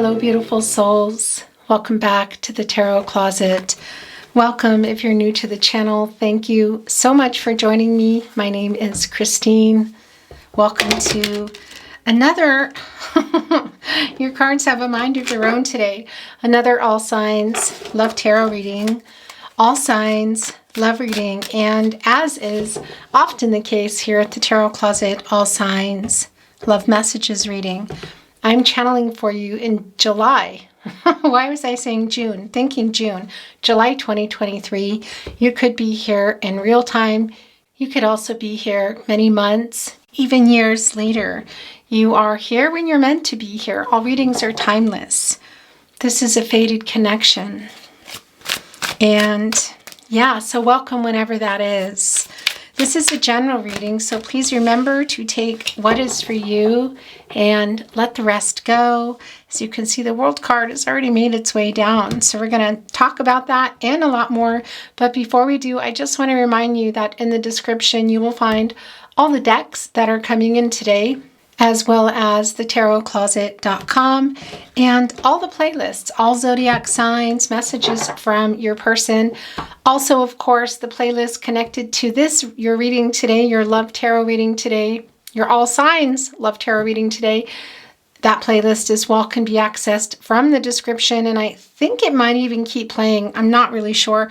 Hello, beautiful souls. Welcome back to the Tarot Closet. Welcome if you're new to the channel. Thank you so much for joining me. My name is Christine. Welcome to another, your cards have a mind of their own today. Another all signs love tarot reading. All signs love reading. And as is often the case here at the Tarot Closet, all signs love messages reading. I'm channeling for you in July. Why was I saying June? Thinking June. July 2023. You could be here in real time. You could also be here many months, even years later. You are here when you're meant to be here. All readings are timeless. This is a fated connection. And yeah, so welcome whenever that is. This is a general reading, so please remember to take what is for you and let the rest go. As you can see, the World card has already made its way down, so we're going to talk about that and a lot more. But before we do, I just want to remind you that in the description you will find all the decks that are coming in today, as well as the tarotcloset.com and all the playlists, all zodiac signs, messages from your person. Also, of course, the playlist connected to this, your reading today, your love tarot reading today, your all signs love tarot reading today. That playlist as well can be accessed from the description, and I think it might even keep playing. I'm not really sure.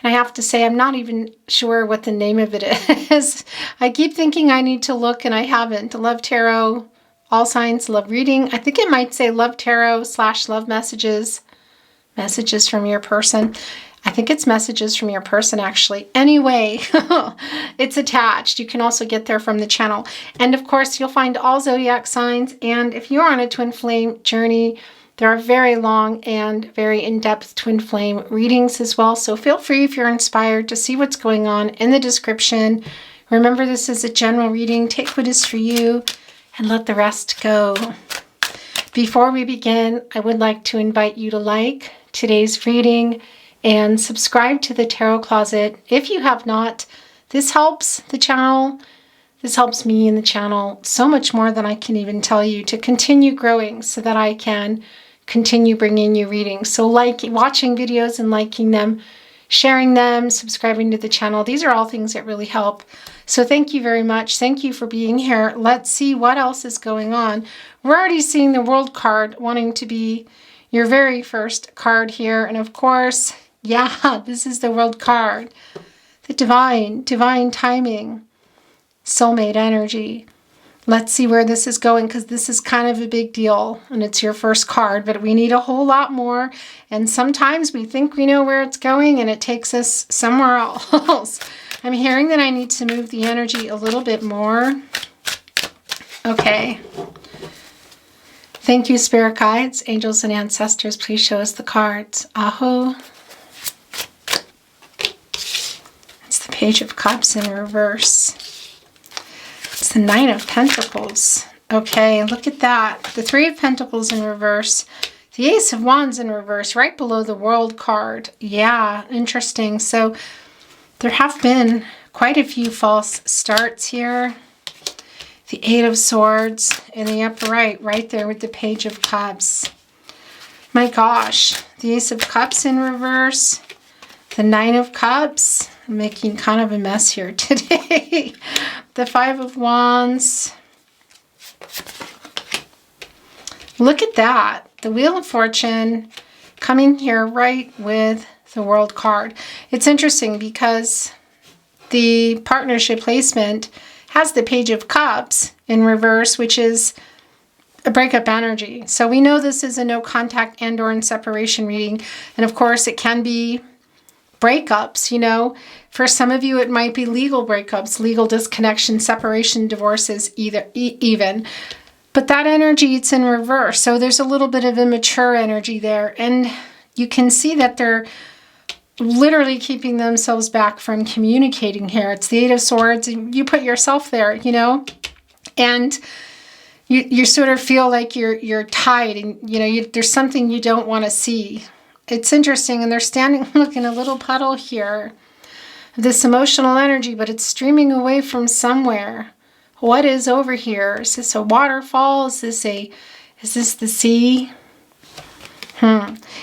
And I have to say, I'm not even sure what the name of it is. I keep thinking I need to look, and I haven't. Love Tarot, All Signs, Love Reading. I think it might say Love Tarot / Love Messages. Messages from your person. I think it's messages from your person, actually. Anyway, it's attached. You can also get there from the channel. And of course, you'll find all zodiac signs. And if you're on a twin flame journey, there are very long and very in-depth twin flame readings as well. So feel free, if you're inspired, to see what's going on in the description. Remember, this is a general reading. Take what is for you and let the rest go. Before we begin, I would like to invite you to like today's reading and subscribe to the Tarot Closet if you have not. This helps the channel. This helps me and the channel so much more than I can even tell you, to continue growing so that I can continue bringing you readings. So watching videos and liking them, sharing them, subscribing to the channel. These are all things that really help. So thank you very much. Thank you for being here. Let's see what else is going on. We're already seeing the World card wanting to be your very first card here. And of course, yeah, this is the World card. The divine timing, soulmate energy. Let's see where this is going, because this is kind of a big deal and it's your first card, but we need a whole lot more. And sometimes we think we know where it's going and it takes us somewhere else. I'm hearing that I need to move the energy a little bit more. Okay. Thank you, spirit guides, angels, and ancestors. Please show us the cards. Aho. It's the Page of Cups in reverse. It's the Nine of Pentacles. Okay, look at that. The Three of Pentacles in reverse. The Ace of Wands in reverse, right below the World card. Yeah, interesting. So there have been quite a few false starts here. The Eight of Swords in the upper right there with the Page of Cups. My gosh, the Ace of Cups in reverse. The Nine of Cups. I'm making kind of a mess here today. The Five of Wands. Look at that. The Wheel of Fortune coming here right with the World card. It's interesting because the partnership placement has the Page of Cups in reverse, which is a breakup energy. So we know this is a no contact and or in separation reading. And of course it can be breakups, you know. For some of you, it might be legal breakups, legal disconnection, separation, divorces, even. But that energy, it's in reverse. So there's a little bit of immature energy there. And you can see that they're literally keeping themselves back from communicating here. It's the Eight of Swords. You put yourself there, you know, and you sort of feel like you're tied, and, you know, there's something you don't want to see. It's interesting, and they're standing, look, in a little puddle here. This emotional energy, but it's streaming away from somewhere. What is over here? Is this a waterfall? Is this the sea?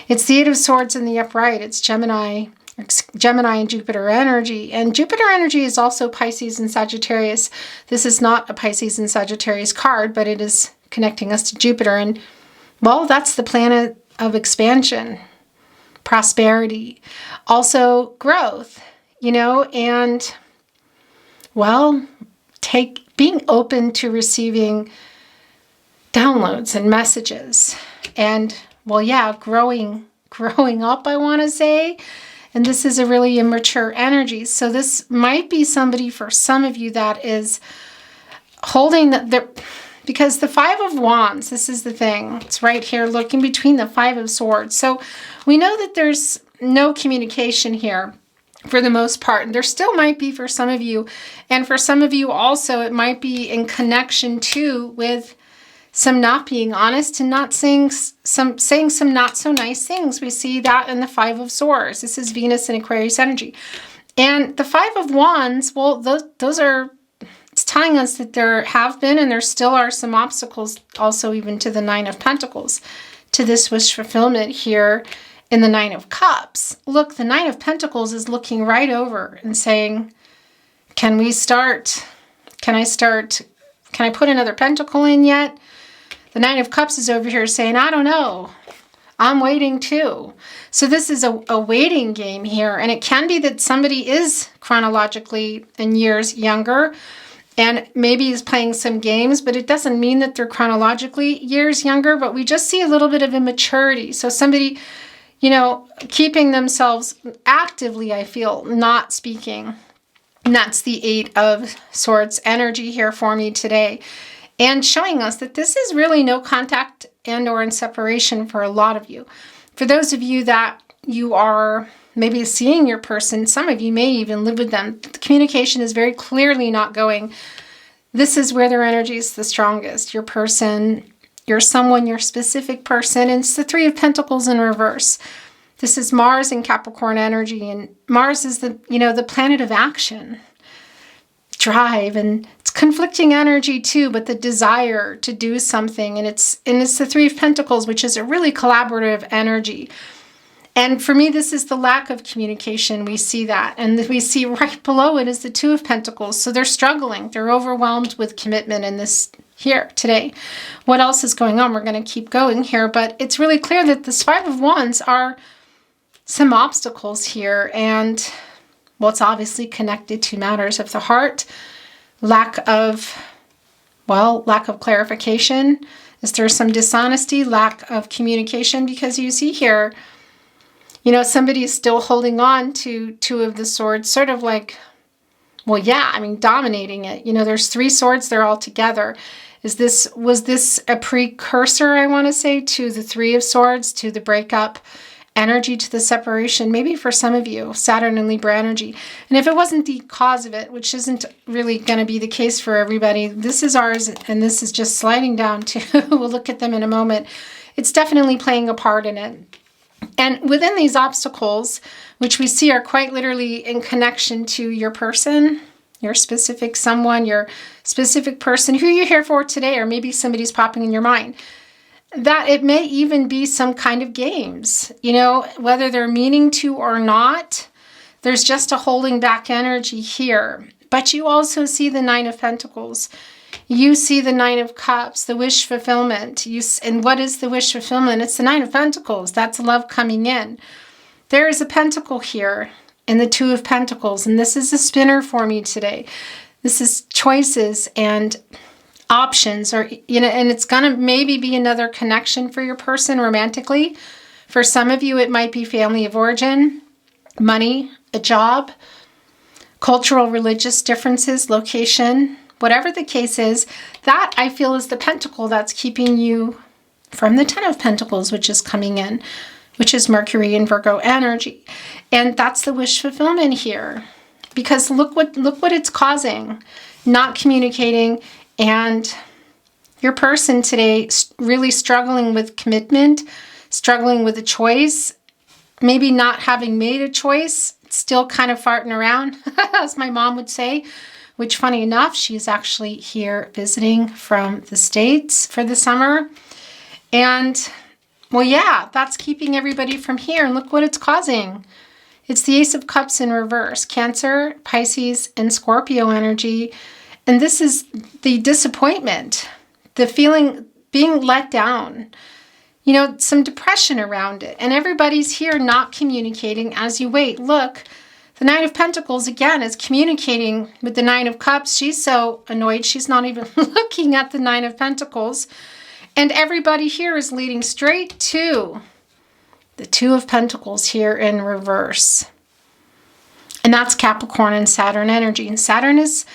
It's the Eight of Swords in the upright. It's Gemini and Jupiter energy. And Jupiter energy is also Pisces and Sagittarius. This is not a Pisces and Sagittarius card, but it is connecting us to Jupiter. And, well, that's the planet of expansion, prosperity, also growth, and, well, being open to receiving downloads and messages. And, well, yeah, growing up, I want to say. And this is a really immature energy. So this might be somebody for some of you that is holding because the Five of Wands, this is the thing. It's right here looking between the Five of Swords. So we know that there's no communication here for the most part. And there still might be for some of you. And for some of you also, it might be in connection too with some not being honest and not saying some not so nice things. We see that in the Five of Swords. This is Venus and Aquarius energy. And the Five of Wands, well, those are, it's telling us that there have been and there still are some obstacles also even to the Nine of Pentacles, to this wish fulfillment here in the Nine of Cups. Look, the Nine of Pentacles is looking right over and saying, can I put another pentacle in yet? The Nine of Cups is over here saying, I don't know. I'm waiting too. So this is a waiting game here. And it can be that somebody is chronologically in years younger and maybe is playing some games, but it doesn't mean that they're chronologically years younger, but we just see a little bit of immaturity. So somebody, keeping themselves actively, I feel, not speaking. And that's the Eight of Swords energy here for me today. And showing us that this is really no contact and or in separation for a lot of you. For those of you that you are maybe seeing your person, some of you may even live with them, the communication is very clearly not going. This is where their energy is the strongest. Your person, your someone, your specific person. And it's the Three of Pentacles in reverse. This is Mars in Capricorn energy. And Mars is the planet of action, drive, and it's conflicting energy too, but the desire to do something. And it's the Three of Pentacles, which is a really collaborative energy. And for me, this is the lack of communication. We see that. And we see right below it is the Two of Pentacles. So they're struggling. They're overwhelmed with commitment in this here today. What else is going on? We're going to keep going here, but it's really clear that this Five of Wands are some obstacles here. And well, it's obviously connected to matters of the heart, lack of clarification. Is there some dishonesty, lack of communication? Because you see here, somebody is still holding on to Two of the Swords, sort of like, dominating it. There's three swords, they're all together. Was this a precursor, I want to say, to the Three of Swords, to the breakup energy, to the separation, maybe for some of you, Saturn and Libra energy. And if it wasn't the cause of it, which isn't really going to be the case for everybody, this is ours, and this is just sliding down to, we'll look at them in a moment. It's definitely playing a part in it. And within these obstacles, which we see are quite literally in connection to your person, your specific someone, your specific person, who you're here for today, or maybe somebody's popping in your mind, that it may even be some kind of games, whether they're meaning to or not. There's just a holding back energy here. But you also see the Nine of Pentacles. You see the Nine of Cups, the wish fulfillment. And what is the wish fulfillment? It's the Nine of Pentacles. That's love coming in. There is a pentacle here in the Two of Pentacles. And this is a spinner for me today. This is choices and options, or and it's gonna maybe be another connection for your person romantically. For some of you, it might be family of origin, money, a job, cultural, religious differences, location, whatever the case is. That I feel is the pentacle that's keeping you from the Ten of Pentacles, which is coming in, which is Mercury and Virgo energy. And that's the wish fulfillment here, because look what it's causing. Not communicating. And your person today really struggling with commitment, struggling with a choice, maybe not having made a choice, still kind of farting around, as my mom would say, which funny enough, she's actually here visiting from the States for the summer. And Well, yeah, that's keeping everybody from here. And look what it's causing. It's the Ace of Cups in reverse. Cancer, Pisces, and Scorpio energy. And this is the disappointment, the feeling being let down, you know, some depression around it. And everybody's here not communicating as you wait. Look, the Nine of Pentacles, again, is communicating with the Nine of Cups. She's so annoyed, she's not even looking at the Nine of Pentacles. And everybody here is leading straight to the Two of Pentacles here in reverse. And that's Capricorn and Saturn energy. And Saturn is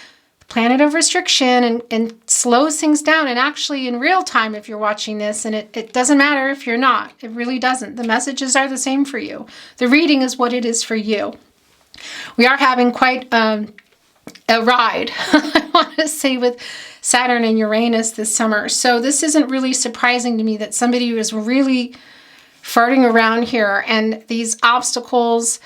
the planet of restriction and slows things down. And actually in real time, if you're watching this, and it doesn't matter if you're not, it really doesn't. The messages are the same for you. The reading is what it is for you. We are having quite a ride, I want to say, with Saturn and Uranus this summer. So this isn't really surprising to me that somebody was really farting around here, and these obstacles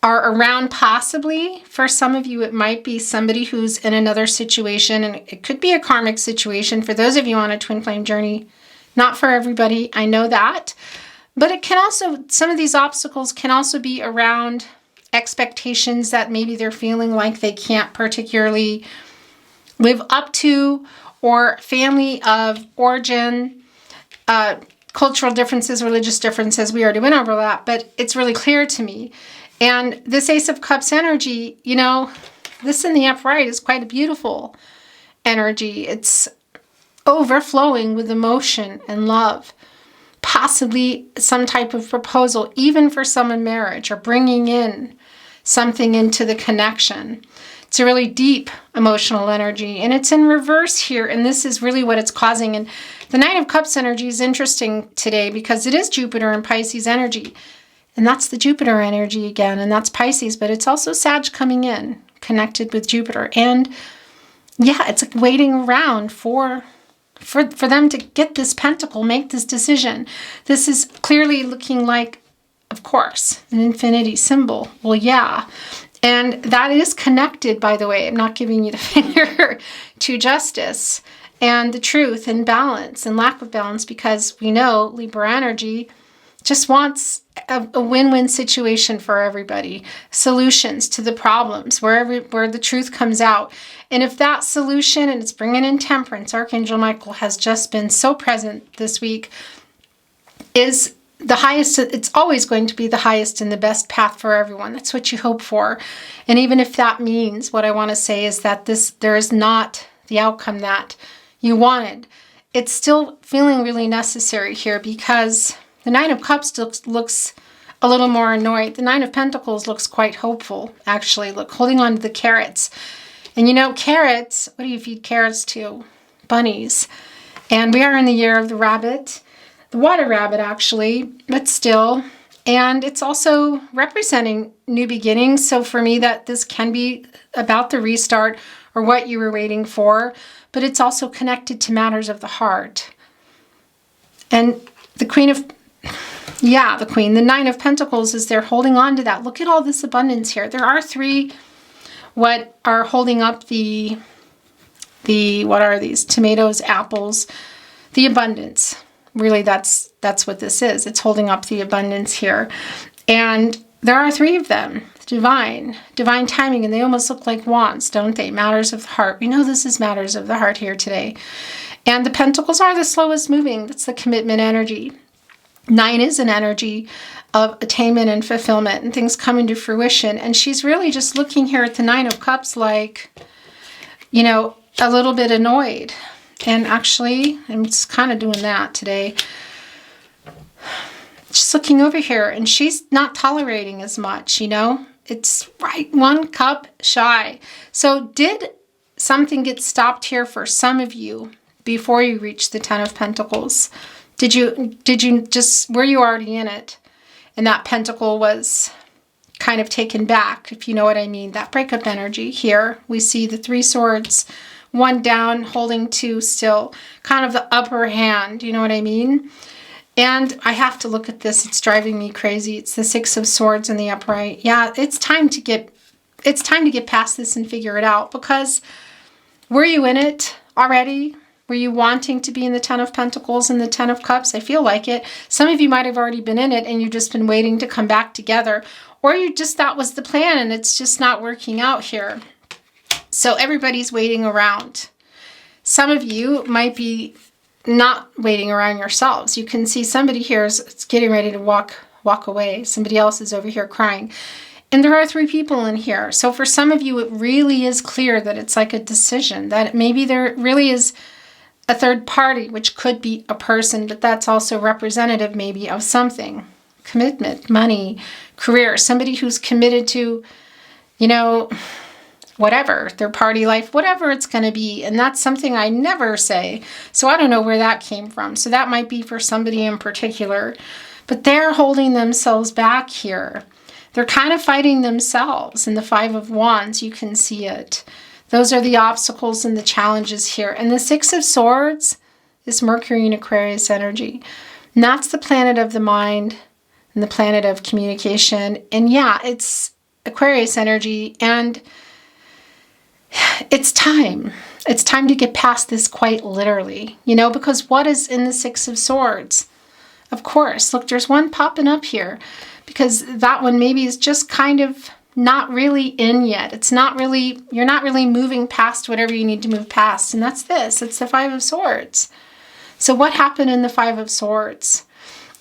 are around. Possibly for some of you, it might be somebody who's in another situation, and it could be a karmic situation for those of you on a twin flame journey. Not for everybody, I know that. But it can also, some of these obstacles can also be around expectations that maybe they're feeling like they can't particularly live up to, or family of origin, cultural differences, religious differences. We already went over that, but it's really clear to me. And this Ace of Cups energy, you know, this in the upright is quite a beautiful energy. It's overflowing with emotion and love, possibly some type of proposal, even for some in marriage, or bringing in something into the connection. It's a really deep emotional energy, and it's in reverse here, and this is really what it's causing. And the Nine of Cups energy is interesting today because it is Jupiter and Pisces energy, and that's the Jupiter energy again, and that's Pisces, but it's also Sag coming in, connected with Jupiter. And yeah, it's like waiting around for them to get this pentacle, make this decision. This is clearly looking like, of course, an infinity symbol. Well, yeah. And that is connected, by the way, I'm not giving you the finger, to justice and the truth and balance and lack of balance, because we know Libra energy just wants a win-win situation for everybody, solutions to the problems, where the truth comes out. And if that solution, and it's bringing in temperance, Archangel Michael has just been so present this week, is the highest, it's always going to be the highest and the best path for everyone. That's what you hope for. And even if that means, what I want to say is that there is not the outcome that you wanted, it's still feeling really necessary here, because the Nine of Cups looks a little more annoyed. The Nine of Pentacles looks quite hopeful, actually. Look, holding on to the carrots. And you know, carrots, what do you feed carrots to? Bunnies. And we are in the year of the rabbit. The water rabbit, actually, but still. And it's also representing new beginnings. So for me, that this can be about the restart or what you were waiting for, but it's also connected to matters of the heart. And the the Nine of Pentacles is there holding on to that. Look at all this abundance here. There are three what are holding up the what are these? Tomatoes, apples, the abundance. Really, that's what this is. It's holding up the abundance here. And there are three of them. Divine timing, and they almost look like wands, don't they? Matters of the heart. We know this is matters of the heart here today. And the pentacles are the slowest moving. That's the commitment energy. 9 is an energy of attainment and fulfillment and things coming to fruition. And she's really just looking here at the Nine of Cups like, you know, a little bit annoyed. And actually, I'm just kind of doing that today. Just looking over here, and she's not tolerating as much, you know. It's right 1 cup shy. So did something get stopped here for some of you before you reached the Ten of Pentacles? Did you just, were you already in it? And that pentacle was kind of taken back, if you know what I mean. That breakup energy here. We see the 3 swords, 1 down, holding 2 still. Kind of the upper hand, you know what I mean? And I have to look at this. It's driving me crazy. It's the 6 of swords in the upright. Yeah, it's time to get past this and figure it out, because were you in it already? Were you wanting to be in the Ten of Pentacles and the Ten of Cups? I feel like it. Some of you might have already been in it and you've just been waiting to come back together. Or you just, that was the plan and it's just not working out here. So everybody's waiting around. Some of you might be not waiting around yourselves. You can see somebody here is getting ready to walk away. Somebody else is over here crying. And there are 3 people in here. So for some of you, it really is clear that it's like a decision, that maybe there really is a third party, which could be a person, but that's also representative maybe of something. Commitment, money, career, somebody who's committed to, you know, whatever, their party life, whatever it's going to be. And that's something I never say. So I don't know where that came from. So that might be for somebody in particular. But they're holding themselves back here. They're kind of fighting themselves. In the 5 of Wands, you can see it. Those are the obstacles and the challenges here. And the 6 of Swords is Mercury in Aquarius energy. And that's the planet of the mind and the planet of communication. And yeah, it's Aquarius energy. And it's time. It's time to get past this quite literally. You know, because what is in the 6 of Swords? Of course, look, there's one popping up here. Because that one maybe is just kind of not really in yet. It's not really, you're not really moving past whatever you need to move past. And that's this, it's the 5 of Swords. So what happened in the 5 of Swords?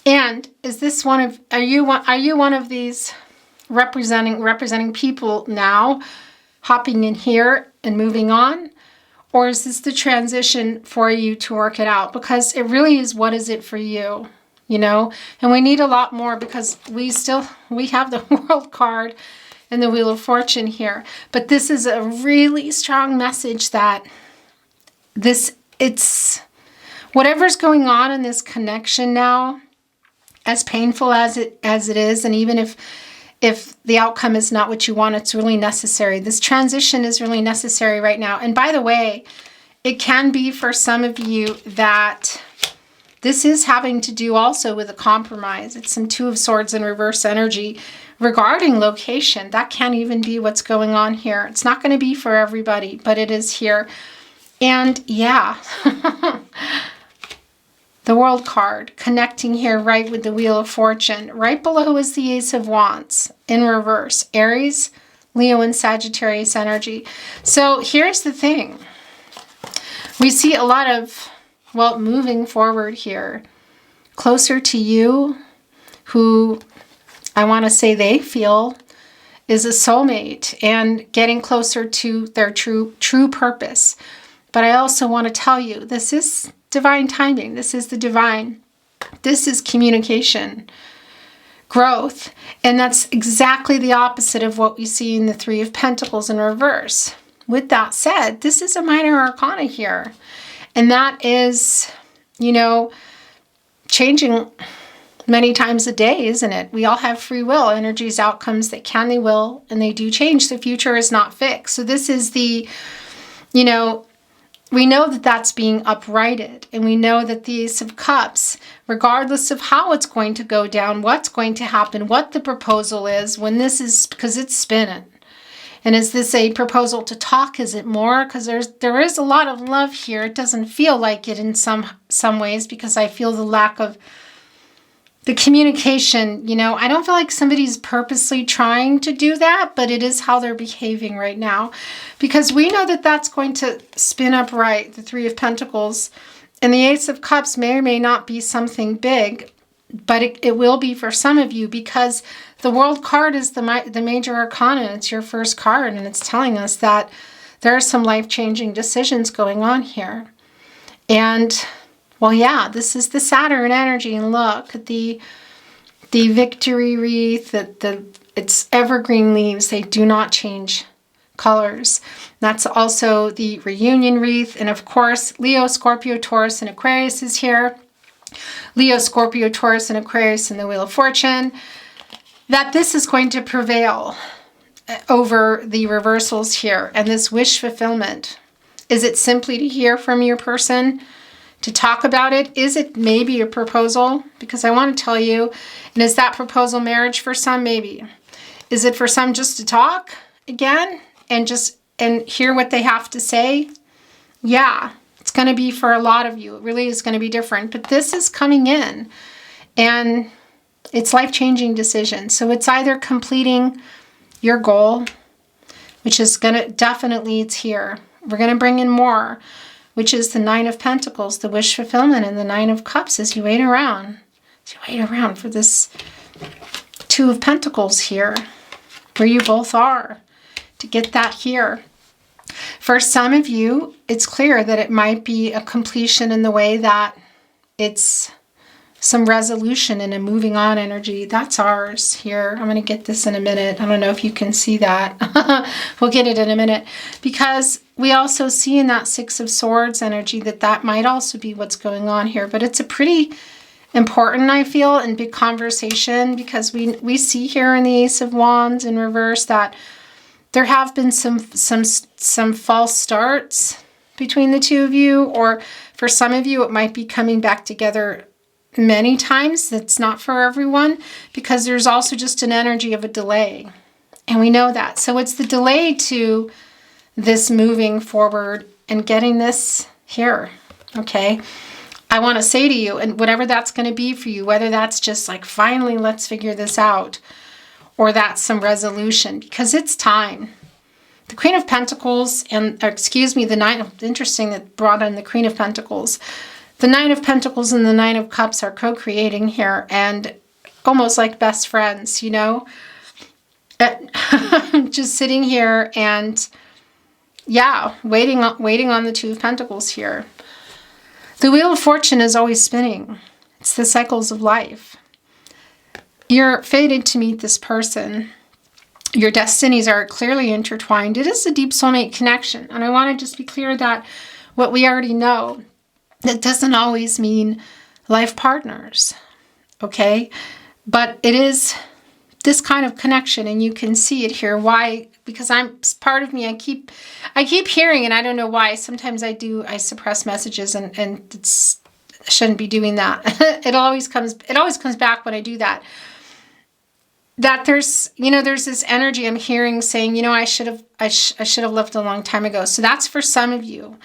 And is this one of, are you one of these representing people now, hopping in here and moving on? Or is this the transition for you to work it out? Because it really is, what is it for you? You know, and we need a lot more because we have the World card and the Wheel of Fortune here. But this is a really strong message that it's whatever's going on in this connection now, as painful as it is, and even if the outcome is not what you want, it's really necessary. This transition is really necessary right now. And by the way, it can be for some of you that this is having to do also with a compromise. It's some 2 of Swords in reverse energy regarding location. That can't even be what's going on here. It's not going to be for everybody, but it is here. And yeah, the World card connecting here right with the Wheel of Fortune. Right below is the Ace of Wands in reverse. Aries, Leo, and Sagittarius energy. So here's the thing. We see a lot of, well, moving forward here, closer to you, who I want to say they feel is a soulmate and getting closer to their true purpose. But I also want to tell you, this is divine timing. This is the divine. This is communication, growth. And that's exactly the opposite of what we see in the 3 of Pentacles in reverse. With that said, this is a minor arcana here. And that is, you know, changing many times a day, isn't it? We all have free will. Energies, outcomes that can, they will, and they do change. The future is not fixed. So this is the, you know, we know that that's being uprighted. And we know that the Ace of Cups, regardless of how it's going to go down, what's going to happen, what the proposal is, when this is, because it's spinning. And is this a proposal to talk? Is it more? Because there is a lot of love here. It doesn't feel like it in some ways because I feel the lack of the communication. You know, I don't feel like somebody's purposely trying to do that, but it is how they're behaving right now. Because we know that that's going to spin up right, the 3 of Pentacles. And the Ace of Cups may or may not be something big, but it will be for some of you because the World card is the major arcana. It's your first card, and it's telling us that there are some life-changing decisions going on here. And, well, yeah, this is the Saturn energy. And look at the victory wreath, it's evergreen leaves. They do not change colors. That's also the reunion wreath. And, of course, Leo, Scorpio, Taurus, and Aquarius is here. Leo, Scorpio, Taurus, and Aquarius in the Wheel of Fortune. That this is going to prevail over the reversals here and this wish fulfillment. Is it simply to hear from your person, to talk about it? Is it maybe a proposal? Because I want to tell you, and is that proposal marriage for some? Maybe. Is it for some just to talk again and hear what they have to say? Yeah. It's going to be for a lot of you. It really is going to be different. But this is coming in, and it's life-changing decision. So it's either completing your goal, which is going to definitely, it's here. We're going to bring in more, which is the Nine of Pentacles, the wish fulfillment, and the Nine of Cups as you wait around. As you wait around for this Two of Pentacles here, where you both are, to get that here. For some of you, it's clear that it might be a completion in the way that it's some resolution and a moving on energy. That's ours here. I'm going to get this in a minute. I don't know if you can see that. We'll get it in a minute. Because we also see in that Six of Swords energy that might also be what's going on here. But it's a pretty important, I feel, and big conversation, because we see here in the Ace of Wands in reverse that there have been some false starts between the two of you, or for some of you, it might be coming back together many times. That's not for everyone, because there's also just an energy of a delay, and we know that. So it's the delay to this moving forward and getting this here, okay? I want to say to you, and whatever that's going to be for you, whether that's just like, finally, let's figure this out, or that's some resolution, because it's time. The Queen of Pentacles the Nine, interesting that brought in the Queen of Pentacles. The Nine of Pentacles and the Nine of Cups are co-creating here, and almost like best friends, you know? Just sitting here and, yeah, waiting on the Two of Pentacles here. The Wheel of Fortune is always spinning. It's the cycles of life. You're fated to meet this person. Your destinies are clearly intertwined. It is a deep soulmate connection. And I want to just be clear that what we already know, that doesn't always mean life partners, okay? But it is this kind of connection, and you can see it here. Why? Because part of me, I keep hearing, and I don't know why. Sometimes I suppress messages, and I shouldn't be doing that. It always comes back when I do that. That there's this energy I'm hearing saying, I should have left a long time ago. So that's for some of you.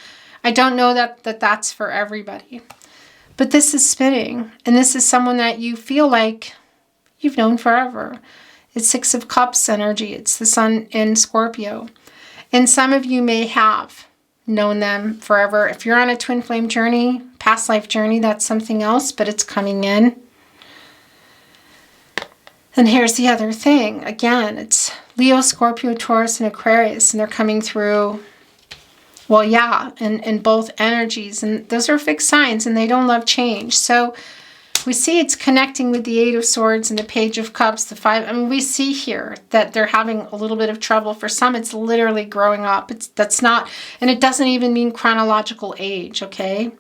I don't know that that's for everybody. But this is spinning, and this is someone that you feel like you've known forever. It's Six of Cups energy. It's the Sun in Scorpio. And some of you may have known them forever. If you're on a twin flame journey, past life journey, that's something else, but it's coming in. And here's the other thing. Again, it's Leo, Scorpio, Taurus, and Aquarius, and they're coming through, well, yeah, in both energies. And those are fixed signs, and they don't love change. So we see it's connecting with the Eight of Swords and the Page of Cups, the Five. I mean, we see here that they're having a little bit of trouble. For some, it's literally growing up. That's not, and it doesn't even mean chronological age, okay?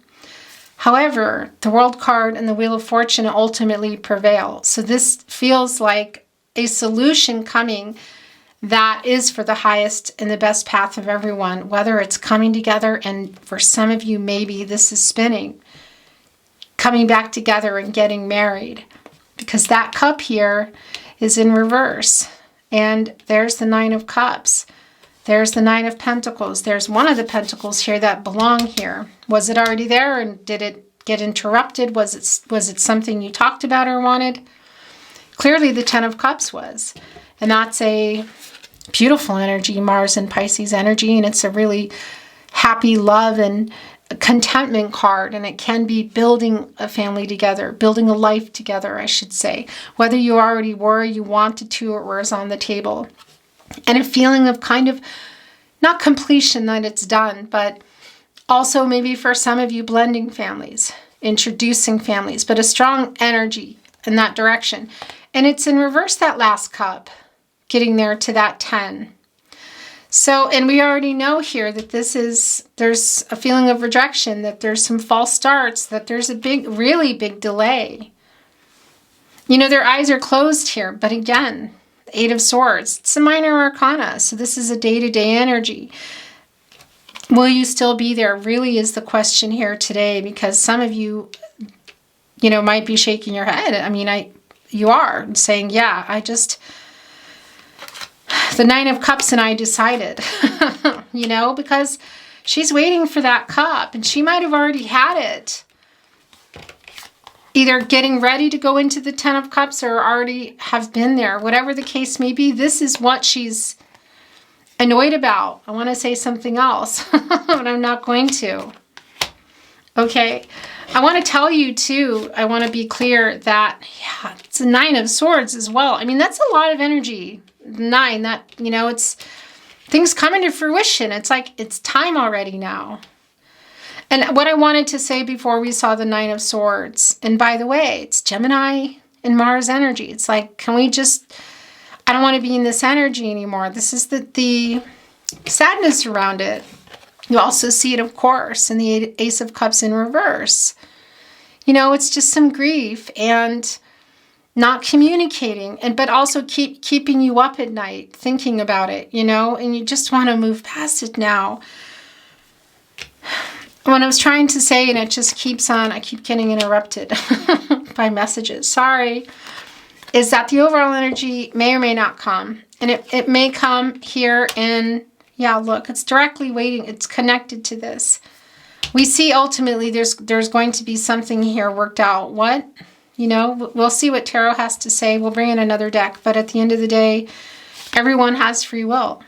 However, the World card and the Wheel of Fortune ultimately prevail. So this feels like a solution coming that is for the highest and the best path of everyone, whether it's coming together, and for some of you, maybe this is spinning, coming back together and getting married, because that cup here is in reverse. And there's the Nine of Cups. There's the Nine of Pentacles. There's one of the Pentacles here that belong here. Was it already there, and did it get interrupted? Was it something you talked about or wanted? Clearly the Ten of Cups was. And that's a beautiful energy, Mars and Pisces energy, and it's a really happy love and contentment card, and it can be building a family together, building a life together, I should say. Whether you already were, you wanted to, or was on the table. And a feeling of kind of, not completion that it's done, but also maybe for some of you blending families, introducing families, but a strong energy in that direction. And it's in reverse, that last cup, getting there to that 10. So, and we already know here that there's a feeling of rejection, that there's some false starts, that there's a really big delay. Their eyes are closed here, but again, Eight of Swords, it's a minor arcana, so this is a day-to-day energy. Will you still be there, really is the question here today, because some of you, might be shaking your head. I mean, you are saying, yeah, the Nine of Cups and I decided, because She's waiting for that cup, and she might have already had it. Either getting ready to go into the Ten of Cups or already have been there. Whatever the case may be, this is what she's annoyed about. I want to say something else, but I'm not going to. Okay. I want to tell you too, I want to be clear that, yeah, it's a Nine of Swords as well. I mean, that's a lot of energy. 9, that, you know, it's things coming to fruition. It's like, it's time already now. And what I wanted to say before we saw the Nine of Swords, and by the way, it's Gemini and Mars energy. It's like, can we just, I don't want to be in this energy anymore. This is the sadness around it. You also see it, of course, in the Ace of Cups in reverse. You know, it's just some grief and not communicating, but also keeping you up at night, thinking about it, you know, and you just want to move past it now. What I was trying to say, and it just keeps on, I keep getting interrupted by messages, sorry, is that the overall energy may or may not come. And it may come here in, yeah, look, it's directly waiting. It's connected to this. We see ultimately there's going to be something here worked out. What? You know, we'll see what Tarot has to say. We'll bring in another deck. But at the end of the day, everyone has free will.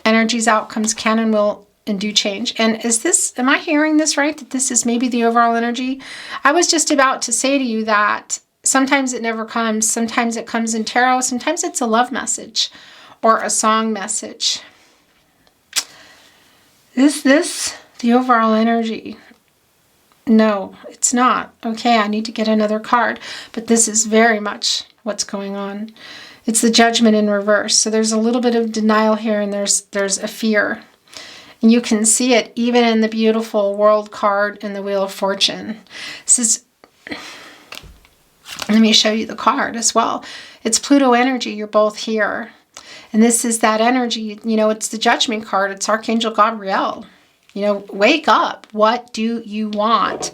Energies, outcomes can and will and do change. And is this, am I hearing this right? That this is maybe the overall energy? I was just about to say to you that sometimes it never comes. Sometimes it comes in tarot. Sometimes it's a love message or a song message. Is this the overall energy? No, it's not. Okay, I need to get another card. But this is very much what's going on. It's the Judgment in reverse. So there's a little bit of denial here, and there's a fear. And you can see it even in the beautiful World card and the Wheel of Fortune. This is, let me show you the card as well. It's Pluto energy. You're both here. And this is that energy, you know, it's the Judgment card. It's Archangel Gabriel. You know, wake up. What do you want?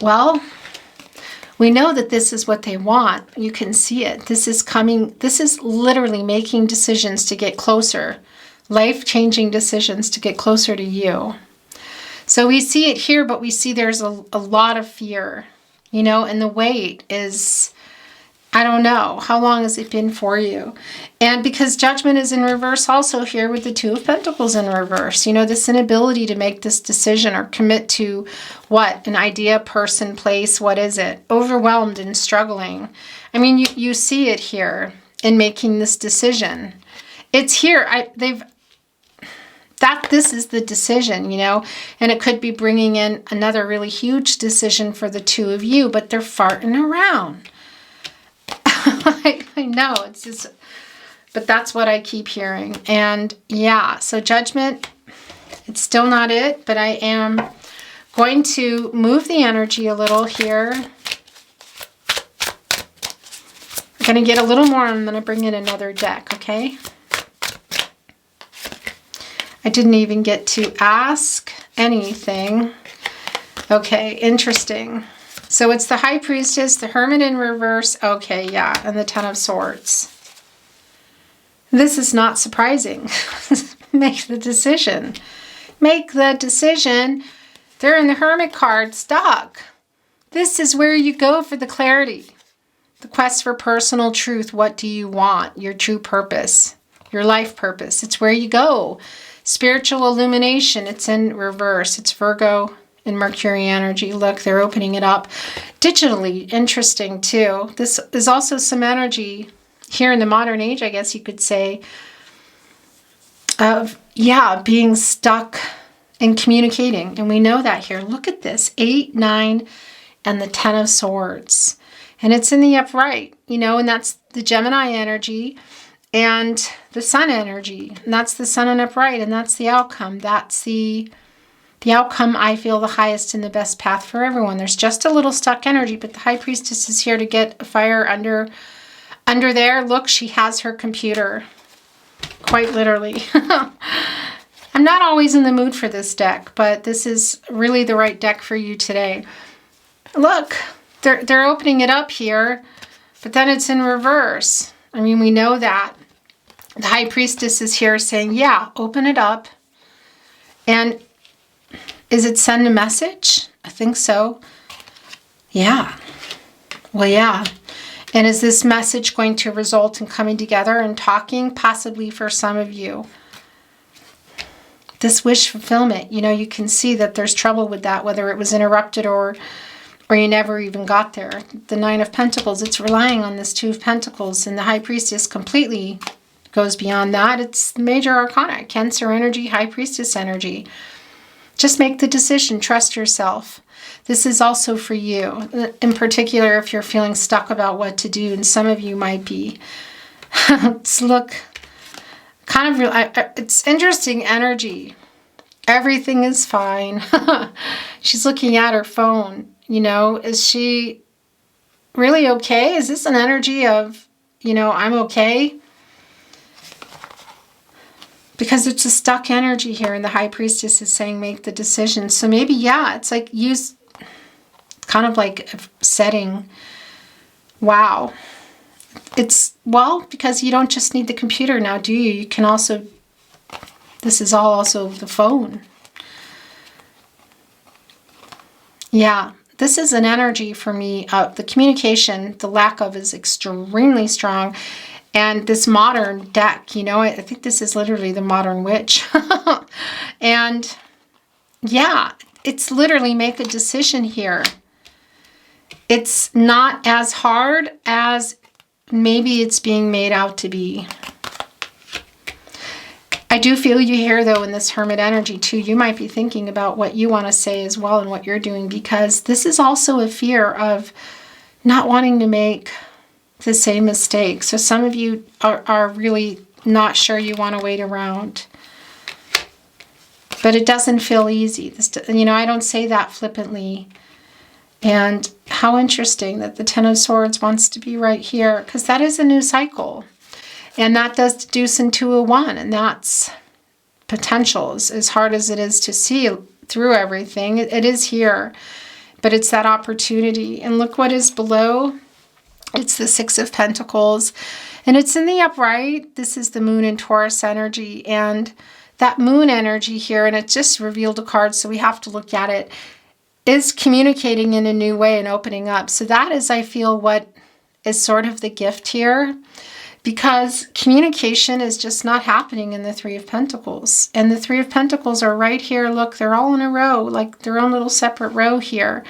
Well, we know that this is what they want. You can see it. This is coming. This is literally making decisions to get closer. Life-changing decisions to get closer to you. So we see it here, but we see there's a lot of fear, you know, and the wait is, I don't know, how long has it been for you? And because Judgment is in reverse also here with the Two of Pentacles in reverse, you know, this inability to make this decision or commit to what? An idea, person, place, what is it? Overwhelmed and struggling. I mean, you see it here in making this decision. It's here. This is the decision, you know, and it could be bringing in another really huge decision for the two of you, but they're farting around. I know, it's just, but that's what I keep hearing. And yeah, so Judgment, it's still not it, but I am going to move the energy a little here. I'm going to get a little more. I'm going to bring in another deck, okay? I didn't even get to ask anything. Okay, interesting. So it's the High Priestess, the Hermit in reverse. Okay, yeah, and the Ten of Swords. This is not surprising. Make the decision. Make the decision. They're in the Hermit card, stuck. This is where you go for the clarity. The quest for personal truth. What do you want? Your true purpose. Your life purpose. It's where you go. Spiritual illumination. It's in reverse. It's Virgo and Mercury energy. Look, they're opening it up digitally. Interesting too. This is also some energy here in the modern age, I guess you could say, of, yeah, being stuck and communicating. And we know that here. Look at this. 8, 9, and the 10 of Swords. And it's in the upright, you know, and that's the Gemini energy and the Sun energy. And that's the Sun and upright, and that's the outcome. That's the outcome, I feel, the highest and the best path for everyone. There's just a little stuck energy, but the High Priestess is here to get a fire under there. Look, she has her computer, quite literally. I'm not always in the mood for this deck, but this is really the right deck for you today. Look, they're opening it up here, but then it's in reverse. I mean, we know that. The High Priestess is here saying, yeah, open it up. And is it send a message? I think so. Yeah. Well, yeah. And is this message going to result in coming together and talking? Possibly for some of you. This wish fulfillment, you know, you can see that there's trouble with that, whether it was interrupted or you never even got there. The Nine of Pentacles, it's relying on this Two of Pentacles, and the High Priestess completely goes beyond that. It's major arcana, Cancer energy, High Priestess energy. Just make the decision, trust yourself. This is also for you, in particular if you're feeling stuck about what to do, and some of you might be. Let's look. Kind of real, it's interesting energy. Everything is fine. She's looking at her phone. You know, is she really okay? Is this an energy of, you know, I'm okay? Because it's a stuck energy here, and the High Priestess is saying make the decision. So maybe, yeah, it's like use kind of like a setting. Wow. It's, well, because you don't just need the computer now, do you? You can also, this is all also the phone. Yeah, this is an energy for me. The communication, the lack of is extremely strong. And this modern deck, you know, I think this is literally the modern witch. And yeah, it's literally make a decision here. It's not as hard as maybe it's being made out to be. I do feel you here, though, in this Hermit energy, too. You might be thinking about what you want to say as well and what you're doing, because this is also a fear of not wanting to make the same mistake. So some of you are really not sure you want to wait around. But it doesn't feel easy. This, you know, I don't say that flippantly. And how interesting that the Ten of Swords wants to be right here, because that is a new cycle. And that does deduce into a 1, and that's potential. As hard as it is to see through everything, it is here. But it's that opportunity. And look what is below. It's the Six of Pentacles. And it's in the upright. This is the Moon in Taurus energy. And that Moon energy here, and it just revealed a card, so we have to look at it, is communicating in a new way and opening up. So that is, I feel, what is sort of the gift here. Because communication is just not happening in the Three of Pentacles. And the Three of Pentacles are right here. Look, they're all in a row, like their own little separate row here.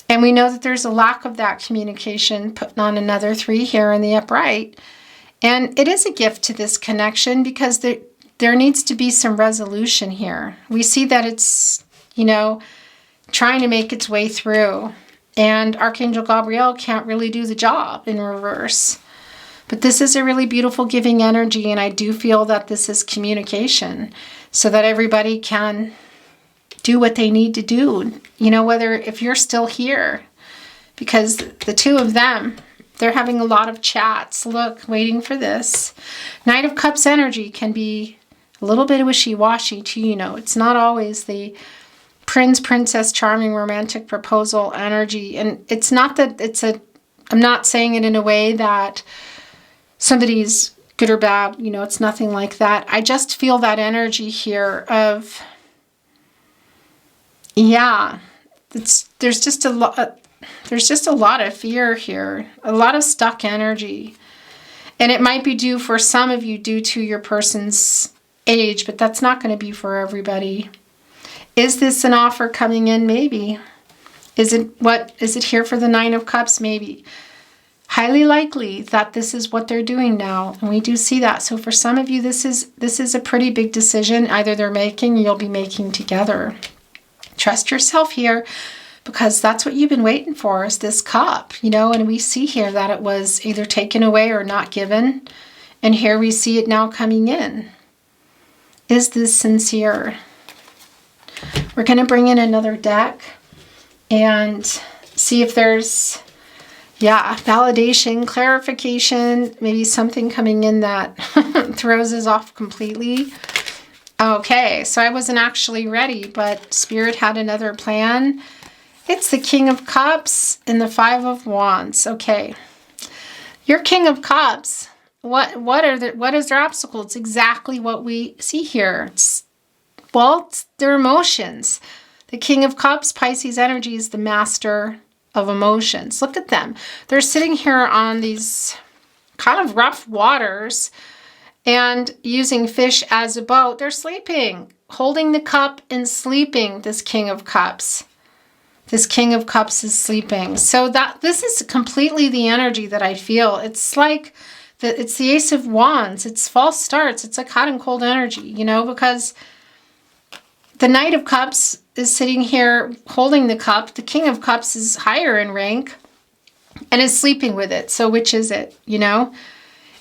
And we know that there's a lack of that communication, putting on another 3 here in the upright. And it is a gift to this connection, because there needs to be some resolution here. We see that it's, you know, trying to make its way through. And Archangel Gabriel can't really do the job in reverse. But this is a really beautiful giving energy, and I do feel that this is communication so that everybody can do what they need to do. You know, whether if you're still here, because the two of them, they're having a lot of chats. Look, waiting for this. Knight of Cups energy can be a little bit wishy-washy too, you know. It's not always the Prince, Princess, charming, romantic proposal energy. And it's not that it's a, I'm not saying it in a way that somebody's good or bad, you know, it's nothing like that. I just feel that energy here of, yeah, there's just a lot of fear here, a lot of stuck energy. And it might be due for some of you due to your person's age, but that's not going to be for everybody. Is this an offer coming in? Maybe. Is it here for the Nine of Cups? Maybe. Highly likely that this is what they're doing now, and we do see that. So for some of you, this is a pretty big decision. Either they're making, you'll be making together. Trust yourself here, because that's what you've been waiting for, is this cup, you know. And we see here that it was either taken away or not given, and here we see it now coming in. Is this sincere? We're going to bring in another deck and see if there's, yeah, validation, clarification, maybe something coming in that throws us off completely. Okay, so I wasn't actually ready, but Spirit had another plan. It's the King of Cups and the Five of Wands. Okay, your King of Cups, what is their obstacle? It's exactly what we see here. It's Well, it's their emotions. The King of Cups, Pisces energy, is the master of emotions. Look at them. They're sitting here on these kind of rough waters and using fish as a boat. They're sleeping, holding the cup and sleeping, this King of Cups. This King of Cups is sleeping. So this is completely the energy that I feel. It's like it's the Ace of Wands. It's false starts. It's like hot and cold energy, you know, because the Knight of Cups is sitting here holding the cup. The King of Cups is higher in rank and is sleeping with it. So which is it, you know?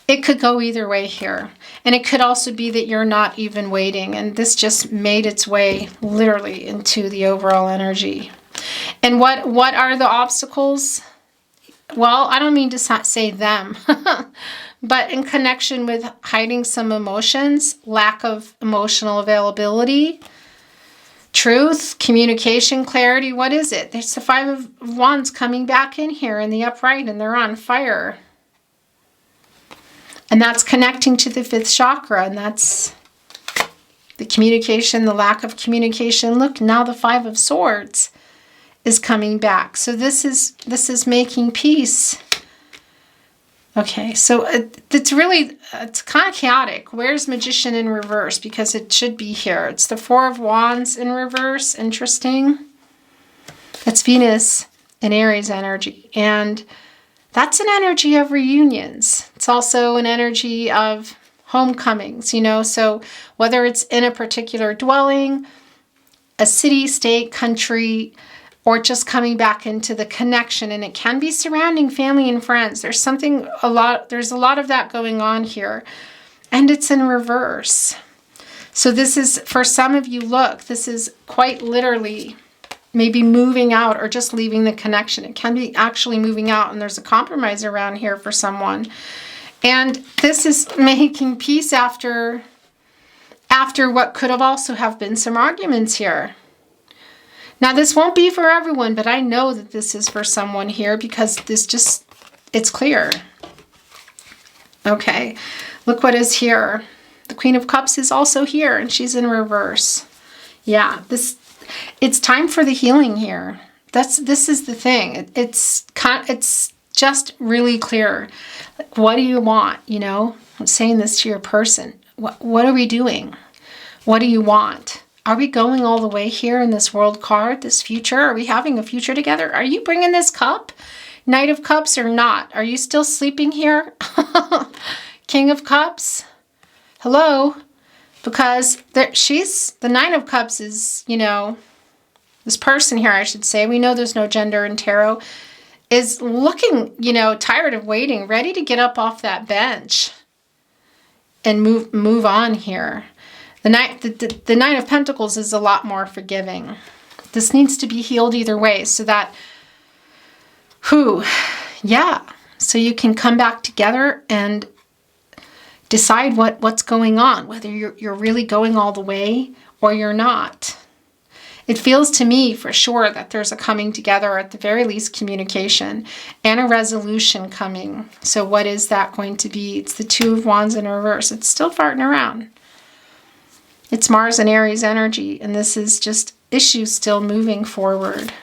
It could go either way here. And it could also be that you're not even waiting. And this just made its way literally into the overall energy. And what are the obstacles? Well, I don't mean to say them, but in connection with hiding some emotions, lack of emotional availability, truth, communication, clarity. What is it? There's the Five of Wands coming back in here in the upright, and they're on fire. And that's connecting to the fifth chakra, and that's the communication, the lack of communication. Look, now the Five of Swords is coming back. So this is making peace. Okay, so it's kind of chaotic. Where's Magician in reverse? Because it should be here. It's the Four of Wands in reverse. Interesting. It's Venus in Aries energy. And that's an energy of reunions. It's also an energy of homecomings, you know. So whether it's in a particular dwelling, a city, state, country, or just coming back into the connection, and it can be surrounding family and friends. There's a lot of that going on here, and it's in reverse. So this is, for some of you, look, this is quite literally maybe moving out or just leaving the connection. It can be actually moving out, and there's a compromise around here for someone. And this is making peace after what could have also have been some arguments here. Now, this won't be for everyone, but I know that this is for someone here because it's clear. Okay, look what is here. The Queen of Cups is also here, and she's in reverse. Yeah, it's time for the healing here. This is the thing. It's just really clear. Like, what do you want? You know, I'm saying this to your person. What are we doing? What do you want? Are we going all the way here in this world card, this future? Are we having a future together? Are you bringing this cup? Knight of Cups or not? Are you still sleeping here? King of Cups? Hello? Because the Nine of Cups is, you know, this person here, I should say, we know there's no gender in tarot, is looking, you know, tired of waiting, ready to get up off that bench and move on here. The Nine of Pentacles is a lot more forgiving. This needs to be healed either way so that, yeah, so you can come back together and decide what's going on, whether you're really going all the way or you're not. It feels to me for sure that there's a coming together, or at the very least communication, and a resolution coming. So what is that going to be? It's the Two of Wands in reverse. It's still farting around. It's Mars and Aries energy, and this is just issues still moving forward.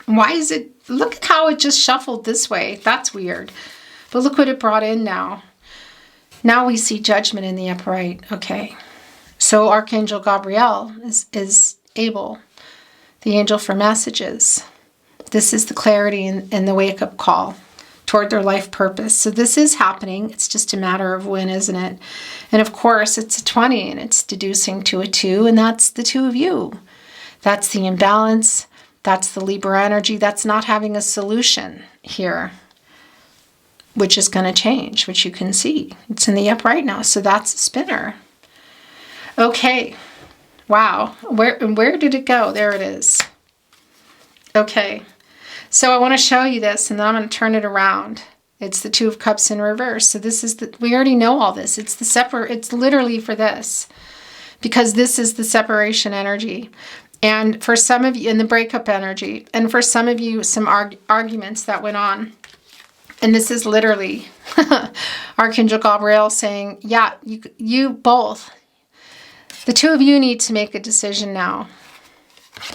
Why is it? Look at how it just shuffled this way. That's weird. But look what it brought in now. Now we see Judgment in the upright. Okay. So Archangel Gabriel is able, the angel for messages. This is the clarity and the wake-up call toward their life purpose. So this is happening. It's just a matter of when, isn't it? And of course, it's a 20, and it's deducing to a 2, and that's the two of you. That's the imbalance. That's the Libra energy. That's not having a solution here, which is going to change, which you can see. It's in the upright now, so that's a spinner. Okay. Wow. Where did it go? There it is. Okay. So I want to show you this, and then I'm going to turn it around. It's the Two of Cups in reverse. So this is we already know all this. It's literally for this, because this is the separation energy. And for some of you, in the breakup energy, and for some of you, some arguments that went on. And this is literally Archangel Gabriel saying, yeah, you both, The two of you need to make a decision now.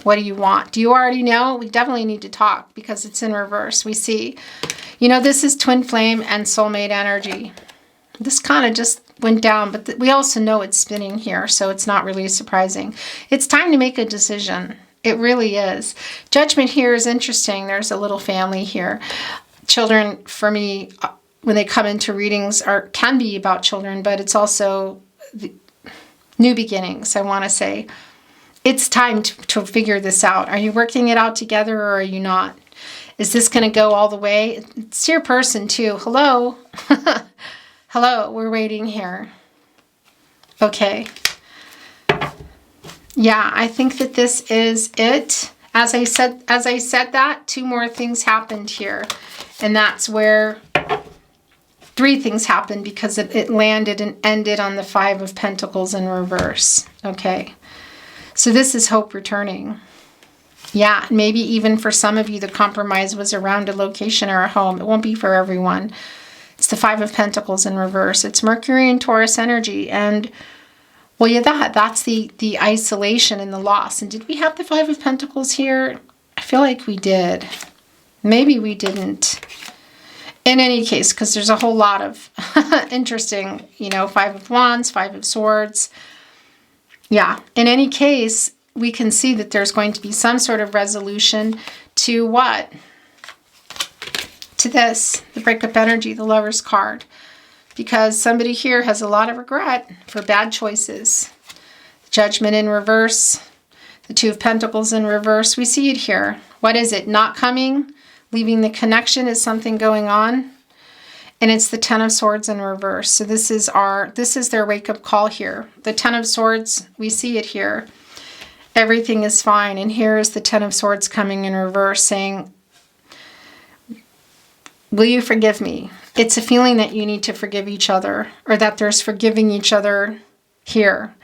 What do you want? Do you already know? We definitely need to talk because it's in reverse. We see, you know, this is twin flame and soulmate energy. This kind of just went down, but we also know it's spinning here, so it's not really surprising. It's time to make a decision. It really is. Judgment here is interesting. There's a little family here. Children, for me, when they come into readings, can be about children, but it's also new beginnings, I want to say. It's time to figure this out. Are you working it out together or are you not? Is this going to go all the way? It's your person too. Hello. Hello, we're waiting here. Okay. Yeah, I think that this is it. As I said that, two more things happened here. And that's where three things happened because it landed and ended on the Five of Pentacles in reverse. Okay. So this is hope returning. Yeah, maybe even for some of you, the compromise was around a location or a home. It won't be for everyone. It's the Five of Pentacles in reverse. It's Mercury and Taurus energy. And, well, yeah, that's the isolation and the loss. And did we have the Five of Pentacles here? I feel like we did. Maybe we didn't. In any case, because there's a whole lot of interesting, you know, Five of Wands, Five of Swords. Yeah, in any case, we can see that there's going to be some sort of resolution to what? To this, the breakup energy, the Lover's card. Because somebody here has a lot of regret for bad choices. Judgment in reverse, the Two of Pentacles in reverse. We see it here. What is it? Not coming, leaving the connection. Is something going on? And it's the Ten of Swords in reverse. So this is their wake-up call here. The Ten of Swords, we see it here. Everything is fine. And here is the Ten of Swords coming in reverse saying, will you forgive me? It's a feeling that you need to forgive each other, or that there's forgiving each other here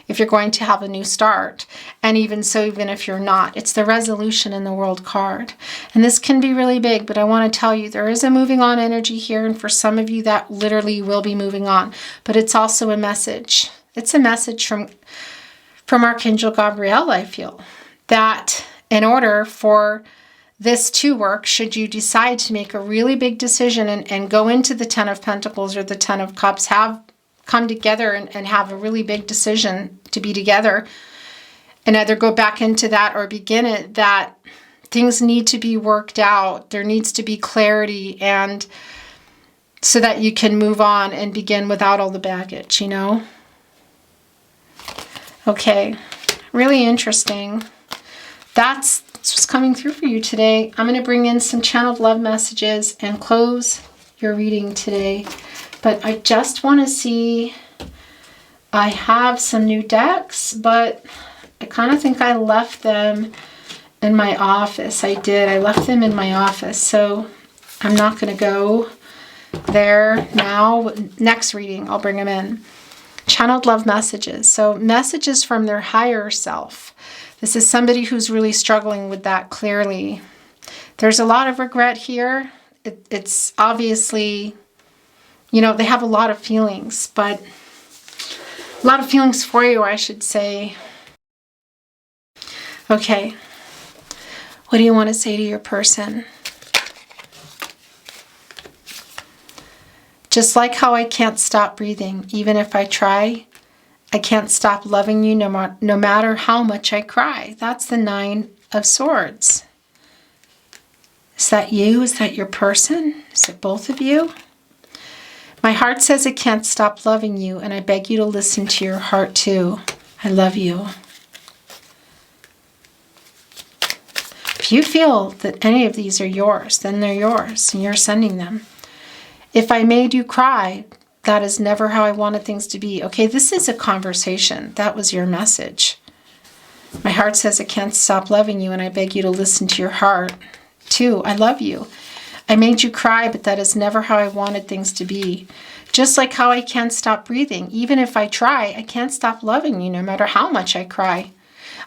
if you're going to have a new start. And even so, even if you're not, it's the resolution in the World card. And this can be really big, but I want to tell you there is a moving on energy here. And for some of you, that literally will be moving on. But it's also a message. It's a message from Archangel Gabriel, I feel, that in order for this to work, should you decide to make a really big decision and go into the Ten of Pentacles or the Ten of Cups, come together and have a really big decision to be together and either go back into that or begin it, that things need to be worked out. There needs to be clarity, and so that you can move on and begin without all the baggage, you know? Okay, really interesting. That's what's coming through for you today. I'm going to bring in some channeled love messages and close your reading today. But I just want to see, I have some new decks, but I kind of think I left them in my office. I did. I left them in my office. So I'm not going to go there now. Next reading, I'll bring them in. Channeled love messages. So messages from their higher self. This is somebody who's really struggling with that clearly. There's a lot of regret here. It's obviously, you know, they have a lot of feelings, but a lot of feelings for you, I should say. Okay. What do you want to say to your person? Just like how I can't stop breathing, even if I try, I can't stop loving you no matter how much I cry. That's the Nine of Swords. Is that you? Is that your person? Is it both of you? My heart says it can't stop loving you, and I beg you to listen to your heart too. I love you. If you feel that any of these are yours, then they're yours, and you're sending them. If I made you cry, that is never how I wanted things to be. Okay, this is a conversation. That was your message. My heart says it can't stop loving you, and I beg you to listen to your heart too. I love you. I made you cry, but that is never how I wanted things to be. Just like how I can't stop breathing. Even if I try, I can't stop loving you no matter how much I cry.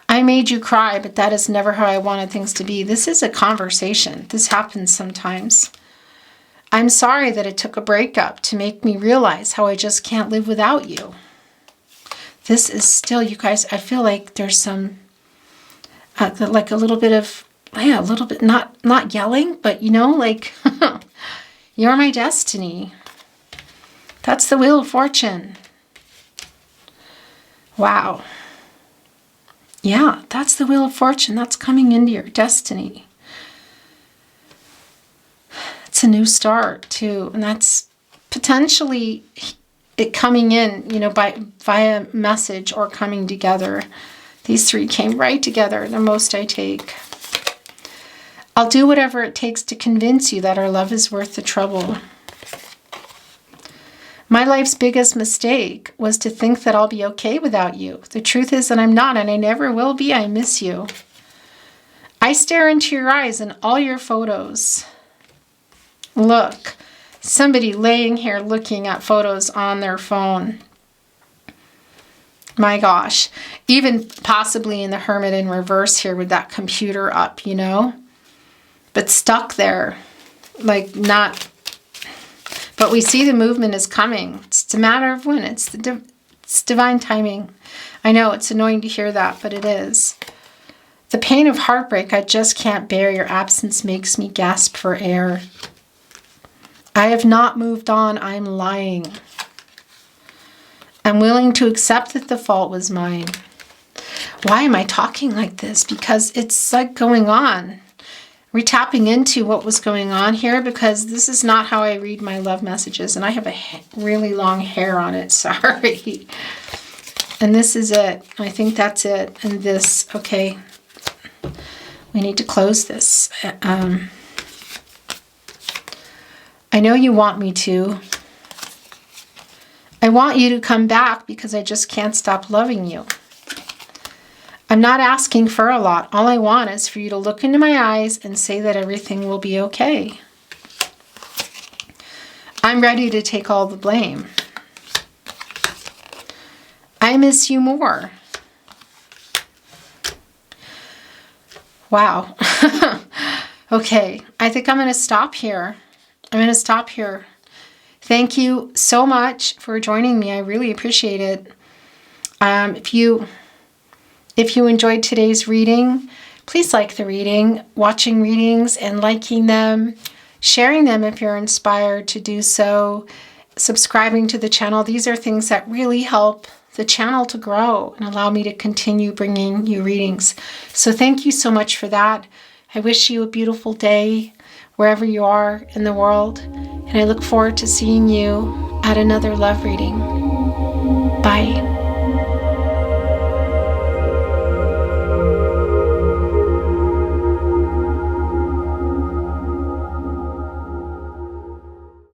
I made you cry, but that is never how I wanted things to be. This is a conversation. This happens sometimes. I'm sorry that it took a breakup to make me realize how I just can't live without you. this is still, you guys, I feel like there's some, like a little bit of, yeah, a little bit, not yelling, but you know, like, you're my destiny. That's the Wheel of Fortune. Wow. Yeah, that's the Wheel of Fortune. That's coming into your destiny. It's a new start too, and that's potentially it coming in, you know, via message or coming together. These three came right together, the most I take. I'll do whatever it takes to convince you that our love is worth the trouble. My life's biggest mistake was to think that I'll be okay without you. The truth is that I'm not, and I never will be. I miss you. I stare into your eyes in all your photos. Look, somebody laying here looking at photos on their phone. My gosh. Even possibly in the Hermit in reverse here with that computer up, you know? But stuck there. Like not... But we see the movement is coming. It's a matter of when. It's divine timing. I know it's annoying to hear that, but it is. The pain of heartbreak I just can't bear. Your absence makes me gasp for air. I have not moved on. I'm lying. I'm willing to accept that the fault was mine. Why am I talking like this? Because it's like going on. We're tapping into what was going on here because this is not how I read my love messages. And I have a really long hair on it. Sorry. And this is it. I think that's it. And this, okay. We need to close this. I know you want me to. I want you to come back because I just can't stop loving you. I'm not asking for a lot. All I want is for you to look into my eyes and say that everything will be okay. I'm ready to take all the blame. I miss you more. Wow. Okay, I think I'm going to stop here. Thank you so much for joining me. I really appreciate it. If you enjoyed today's reading, please like the reading, watching readings and liking them, sharing them if you're inspired to do so, subscribing to the channel. These are things that really help the channel to grow and allow me to continue bringing you readings. So thank you so much for that. I wish you a beautiful day wherever you are in the world, and I look forward to seeing you at another love reading. Bye.